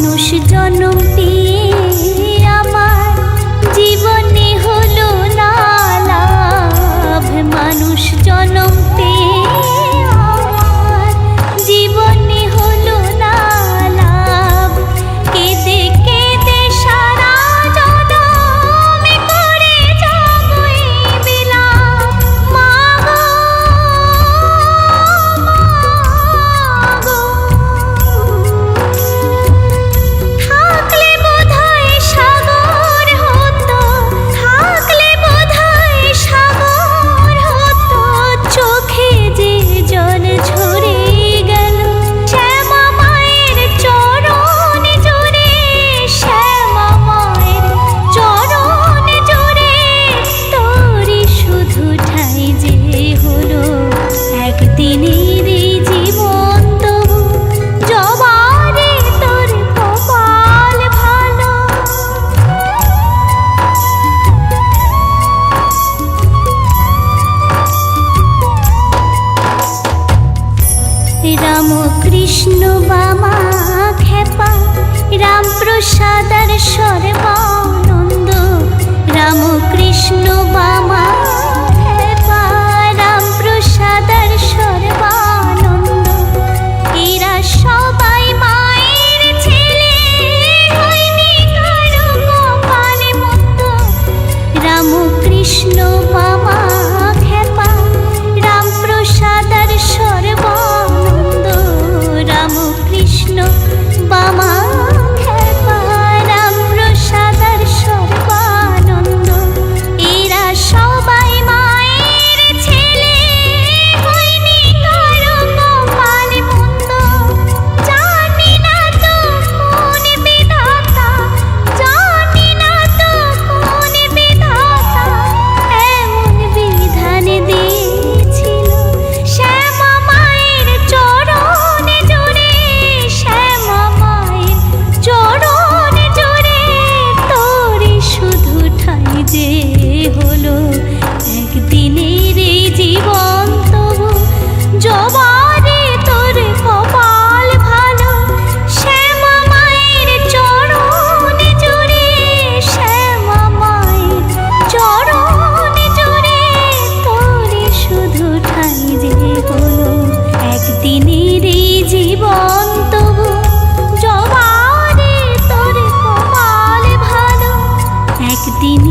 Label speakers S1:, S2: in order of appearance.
S1: মানুষ জন্ম পেয়ে আমার জীবনে হলো না লাভ, মানুষ জন্ম পেয়ে আমার জীবনে হলো না লাভ। কেঁদে কেঁদে সারা জনম করে যাবো এই বিলাপ। মা গো, থাকলে বোধহয় সাগর হতো, থাকলে বোধহয় সাগর হতো, চোখে যে জল ঝরে গেল শ্যামা মায়ের চরণ জোরে, শ্যামা মায়ের চরণ জোরে। তোরই শুধু ঠাই যে হলো একদিনের এই জীবন, তবু জবারে তোর কপাল ভালো। রাম কৃষ্ণ বামা খেপা, রাম প্রসাদ আর সর্বানন্দ। রাম কৃষ্ণ বামা খেপা, রাম প্রসাদ আর সর্বানন্দ। এরা সবাই মায়ের ছেলে, হয়নি কারো কপালে মন্দ। রাম কৃষ্ণ বামা খেপা, রাম প্রসাদ আর সর্বানন্দ। রাম কৃষ্ণ বামা খেপা, রাম প্রসাদ আর সর্বানন্দ। এরা সবাই মায়ের ছেলে, হয়নি কারো কপালে মন্দ। জানি না তো কোন বিধাতা, জানি না তো কোন বিধাতা এমন বিধান দিয়েছিল শ্যামা মায়ের চরণ জোরে, শ্যামা মায়ের চরণ জোরে। তোরই শুধু ঠাই যে হলো একদিনের এই জীবন, তবু জবারে তোর কপাল ভালো। শ্যামা মায়ের চরণ জোরে, শ্যামা মায়ের চরণ জোরে। তোরই শুধু ঠাই যে হলো একদিনের এই জীবন, তবু জবারে তোর কপাল ভালো। একদিন